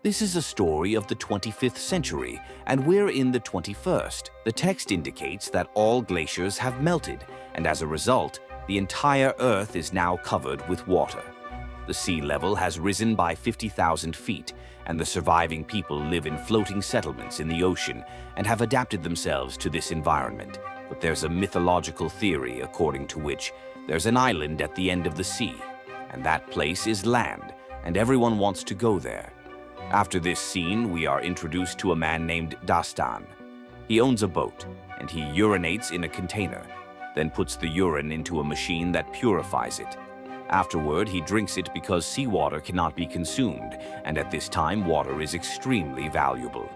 This is a story of the 25th century, and we're in the 21st. The text indicates that all glaciers have melted, and as a result, the entire Earth is now covered with water. The sea level has risen by 50,000 feet, and the surviving people live in floating settlements in the ocean and have adapted themselves to this environment. But there's a mythological theory according to which there's an island at the end of the sea, and that place is land, and everyone wants to go there. After this scene, we are introduced to a man named Dastan. He owns a boat, and he urinates in a container, then puts the urine into a machine that purifies it. Afterward, he drinks it because seawater cannot be consumed, and at this time, water is extremely valuable.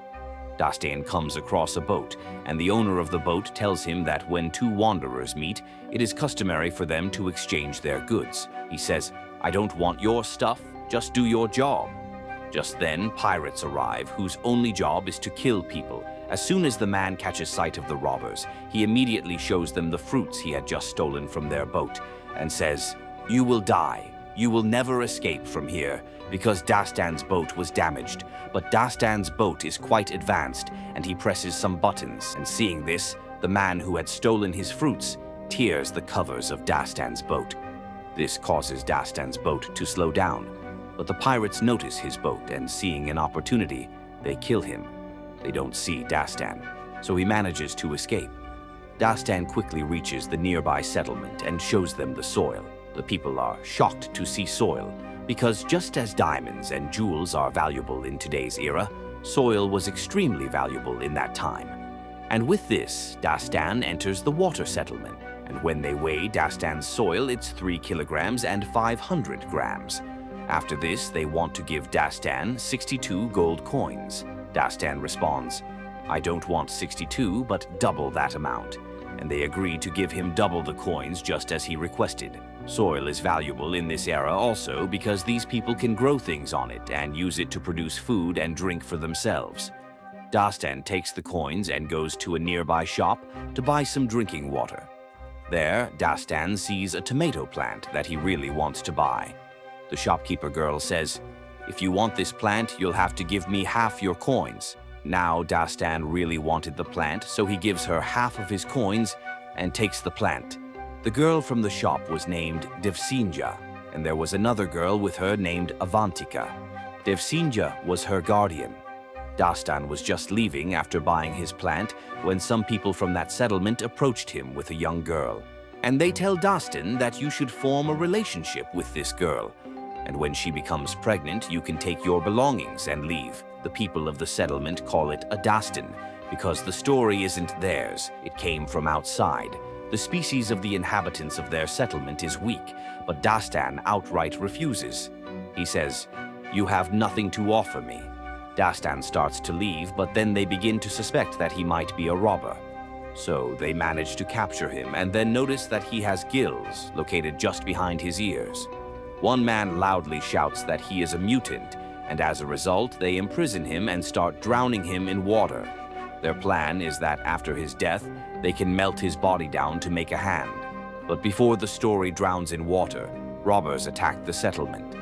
Dastan comes across a boat, and the owner of the boat tells him that when two wanderers meet, it is customary for them to exchange their goods. He says, "I don't want your stuff, just do your job." Just then, pirates arrive, whose only job is to kill people. As soon as the man catches sight of the robbers, he immediately shows them the fruits he had just stolen from their boat, and says, "You will die. You will never escape from here," because Dastan's boat was damaged. But Dastan's boat is quite advanced, and he presses some buttons, and seeing this, the man who had stolen his fruits tears the covers of Dastan's boat. This causes Dastan's boat to slow down, but the pirates notice his boat, and seeing an opportunity, they kill him. They don't see Dastan, so he manages to escape. Dastan quickly reaches the nearby settlement and shows them the soil. The people are shocked to see soil, because just as diamonds and jewels are valuable in today's era, soil was extremely valuable in that time. And with this, Dastan enters the water settlement, and when they weigh Dastan's soil, it's 3 kilograms and 500 grams. After this, they want to give Dastan 62 gold coins. Dastan responds, "I don't want 62, but double that amount." And they agree to give him double the coins just as he requested. Soil is valuable in this era also because these people can grow things on it and use it to produce food and drink for themselves. Dastan takes the coins and goes to a nearby shop to buy some drinking water. There, Dastan sees a tomato plant that he really wants to buy. The shopkeeper girl says, "If you want this plant, you'll have to give me half your coins." Now Dastan really wanted the plant, so he gives her half of his coins and takes the plant. The girl from the shop was named Devsinja, and there was another girl with her named Avantika. Devsinja was her guardian. Dastan was just leaving after buying his plant when some people from that settlement approached him with a young girl. And they tell Dastan that you should form a relationship with this girl, and when she becomes pregnant, you can take your belongings and leave. The people of the settlement call it a Dastan because the story isn't theirs, it came from outside. The species of the inhabitants of their settlement is weak, but Dastan outright refuses. He says, "You have nothing to offer me." Dastan starts to leave, but then they begin to suspect that he might be a robber. So they manage to capture him and then notice that he has gills located just behind his ears. One man loudly shouts that he is a mutant, and as a result, they imprison him and start drowning him in water. Their plan is that after his death, they can melt his body down to make a hand. But before the story drowns in water, robbers attack the settlement.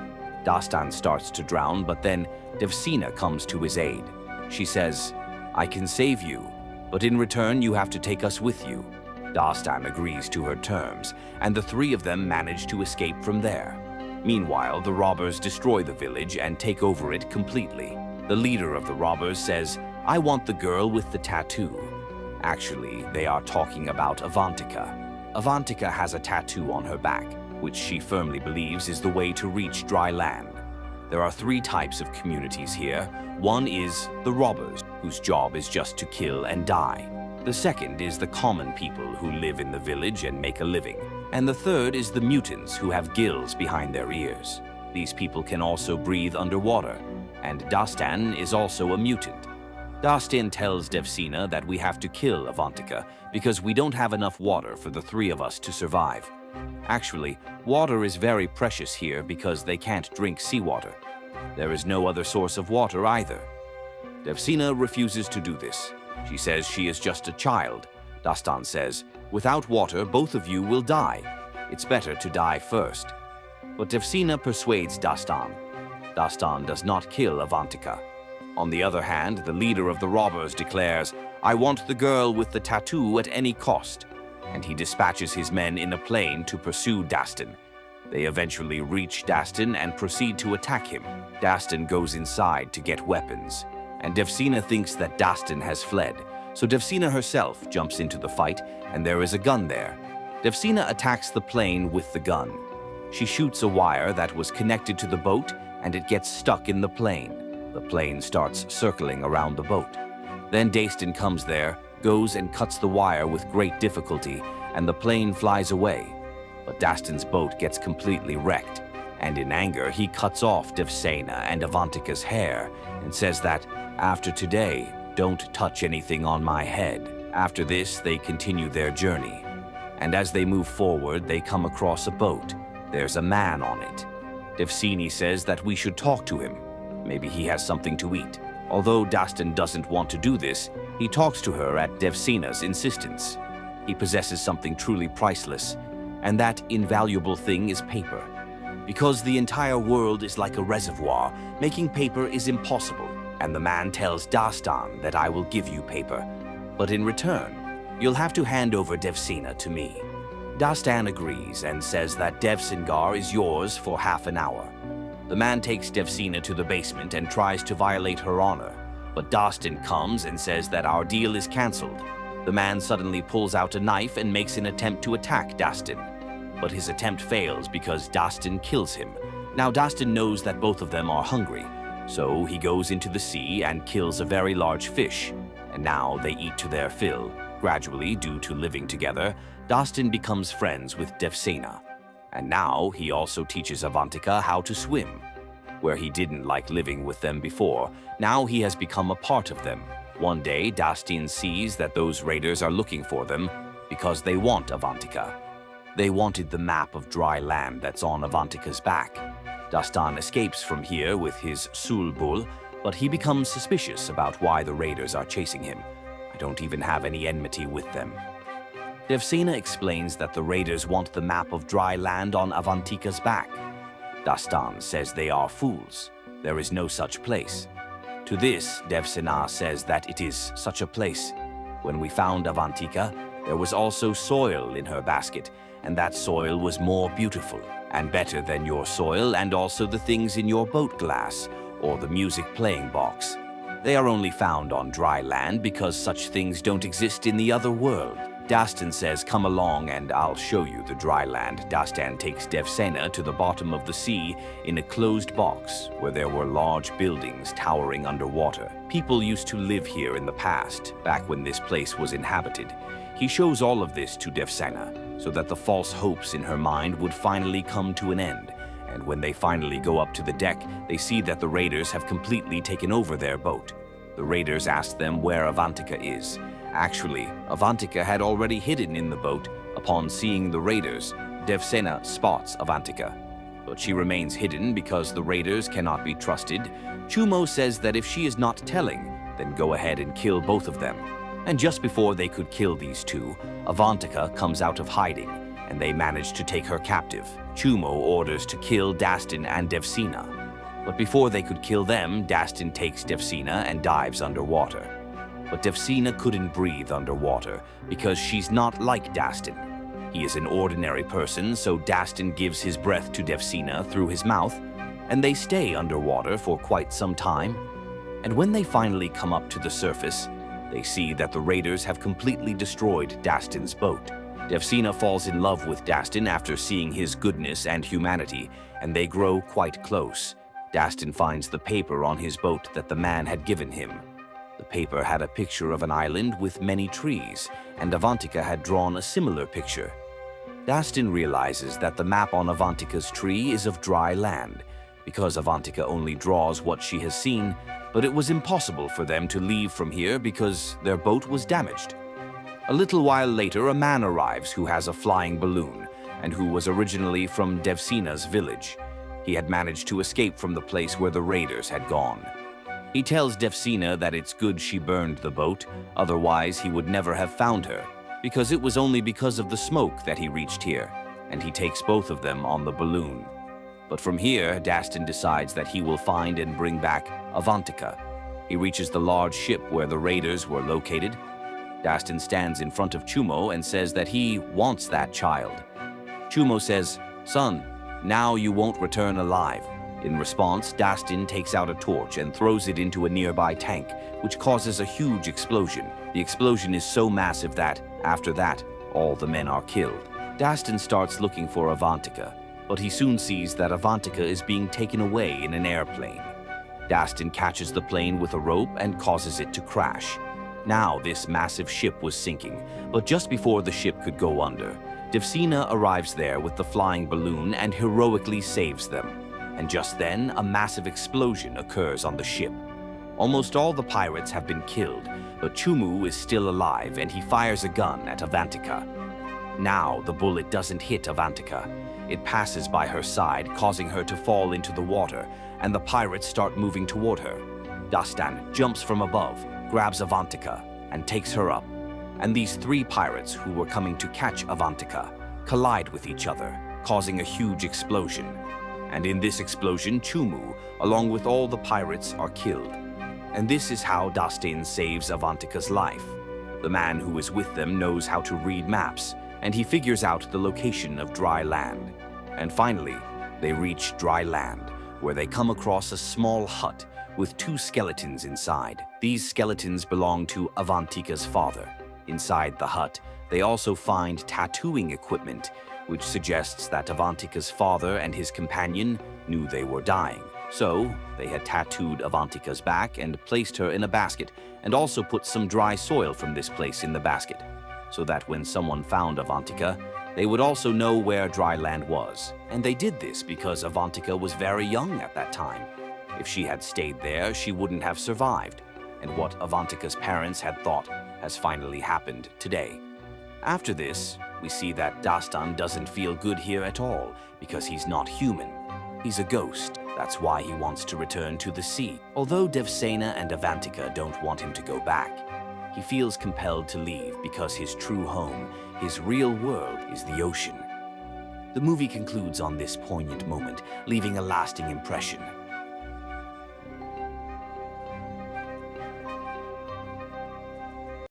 Dastan starts to drown, but then Devsina comes to his aid. She says, "I can save you, but in return you have to take us with you." Dastan agrees to her terms, and the three of them manage to escape from there. Meanwhile, the robbers destroy the village and take over it completely. The leader of the robbers says, "I want the girl with the tattoo." Actually, they are talking about Avantika. Avantika has a tattoo on her back, which she firmly believes is the way to reach dry land. There are 3 types of communities here. One is the robbers, whose job is just to kill and die. The second is the common people who live in the village and make a living. And the third is the mutants who have gills behind their ears. These people can also breathe underwater, and Dastan is also a mutant. Dastan tells Devsina that we have to kill Avantika because we don't have enough water for the 3 of us to survive. Actually, water is very precious here because they can't drink seawater. There is no other source of water either. Devsina refuses to do this. She says she is just a child. Dastan says, "Without water, both of you will die. It's better to die first." But Devsina persuades Dastan. Dastan does not kill Avantika. On the other hand, the leader of the robbers declares, "I want the girl with the tattoo at any cost," and he dispatches his men in a plane to pursue Dastan. They eventually reach Dastan and proceed to attack him. Dastan goes inside to get weapons, and Devsina thinks that Dastan has fled, so Devsina herself jumps into the fight, and there is a gun there. Devsina attacks the plane with the gun. She shoots a wire that was connected to the boat, and it gets stuck in the plane. The plane starts circling around the boat. Then Dastan comes there, goes and cuts the wire with great difficulty, and the plane flies away. But Dastan's boat gets completely wrecked, and in anger he cuts off Devsina and Avantika's hair and says that, "After today, don't touch anything on my head." After this, they continue their journey, and as they move forward, they come across a boat. There's a man on it. Devsina says that we should talk to him. Maybe he has something to eat. Although Dastan doesn't want to do this, he talks to her at Devsina's insistence. He possesses something truly priceless, and that invaluable thing is paper. Because the entire world is like a reservoir, making paper is impossible, and the man tells Dastan that I will give you paper, but in return, you'll have to hand over Devsina to me. Dastan agrees and says that Devsingar is yours for half an hour. The man takes Devsina to the basement and tries to violate her honor, but Dastan comes and says that our deal is cancelled. The man suddenly pulls out a knife and makes an attempt to attack Dastan, but his attempt fails because Dastan kills him. Now Dastan knows that both of them are hungry, so he goes into the sea and kills a very large fish, and now they eat to their fill. Gradually, due to living together, Dastan becomes friends with Devsina. And now he also teaches Avantika how to swim. Where he didn't like living with them before, now he has become a part of them. One day, Dastan sees that those raiders are looking for them because they want Avantika. They wanted the map of dry land that's on Avantika's back. Dastan escapes from here with his Sulbul, but he becomes suspicious about why the raiders are chasing him. I don't even have any enmity with them. Devsina explains that the raiders want the map of dry land on Avantika's back. Dastan says they are fools. There is no such place. To this, Devsina says that it is such a place. When we found Avantika, there was also soil in her basket, and that soil was more beautiful and better than your soil and also the things in your boat glass or the music playing box. They are only found on dry land because such things don't exist in the other world. Dastan says, "Come along and I'll show you the dry land." Dastan takes Devsina to the bottom of the sea in a closed box where there were large buildings towering underwater. People used to live here in the past, back when this place was inhabited. He shows all of this to Devsina so that the false hopes in her mind would finally come to an end. And when they finally go up to the deck, they see that the raiders have completely taken over their boat. The raiders ask them where Avantika is. Actually, Avantika had already hidden in the boat. Upon seeing the raiders, Devsina spots Avantika. But she remains hidden because the raiders cannot be trusted. Chumo says that if she is not telling, then go ahead and kill both of them. And just before they could kill these two, Avantika comes out of hiding, and they manage to take her captive. Chumo orders to kill Dastan and Devsina. But before they could kill them, Dastan takes Devsina and dives underwater. But Devsina couldn't breathe underwater because she's not like Dastan. He is an ordinary person, so Dastan gives his breath to Devsina through his mouth, and they stay underwater for quite some time. And when they finally come up to the surface, they see that the raiders have completely destroyed Dastan's boat. Devsina falls in love with Dastan after seeing his goodness and humanity, and they grow quite close. Dastan finds the paper on his boat that the man had given him. The paper had a picture of an island with many trees, and Avantika had drawn a similar picture. Dastan realizes that the map on Avantika's tree is of dry land, because Avantika only draws what she has seen, but it was impossible for them to leave from here because their boat was damaged. A little while later, a man arrives who has a flying balloon, and who was originally from Devsina's village. He had managed to escape from the place where the raiders had gone. He tells Devsina that it's good she burned the boat, otherwise he would never have found her, because it was only because of the smoke that he reached here, and he takes both of them on the balloon. But from here, Dastan decides that he will find and bring back Avantika. He reaches the large ship where the raiders were located. Dastan stands in front of Chumo and says that he wants that child. Chumo says, "Son, now you won't return alive." In response, Dastan takes out a torch and throws it into a nearby tank, which causes a huge explosion. The explosion is so massive that, after that, all the men are killed. Dastan starts looking for Avantika, but he soon sees that Avantika is being taken away in an airplane. Dastan catches the plane with a rope and causes it to crash. Now this massive ship was sinking, but just before the ship could go under, Devsina arrives there with the flying balloon and heroically saves them. And just then, a massive explosion occurs on the ship. Almost all the pirates have been killed, but Chumu is still alive and he fires a gun at Avantika. Now the bullet doesn't hit Avantika. It passes by her side, causing her to fall into the water, and the pirates start moving toward her. Dastan jumps from above, grabs Avantika, and takes her up. And these three pirates who were coming to catch Avantika collide with each other, causing a huge explosion. And in this explosion, Chumu, along with all the pirates, are killed. And this is how Dastan saves Avantika's life. The man who is with them knows how to read maps, and he figures out the location of dry land. And finally, they reach dry land, where they come across a small hut with two skeletons inside. These skeletons belong to Avantika's father. Inside the hut, they also find tattooing equipment, which suggests that Avantika's father and his companion knew they were dying. So, they had tattooed Avantika's back and placed her in a basket, and also put some dry soil from this place in the basket, so that when someone found Avantika, they would also know where dry land was. And they did this because Avantika was very young at that time. If she had stayed there, she wouldn't have survived, and what Avantika's parents had thought has finally happened today. After this, we see that Dastan doesn't feel good here at all because he's not human. He's a ghost. That's why he wants to return to the sea. Although Devsena and Avantika don't want him to go back, he feels compelled to leave because his true home, his real world, is the ocean. The movie concludes on this poignant moment, leaving a lasting impression.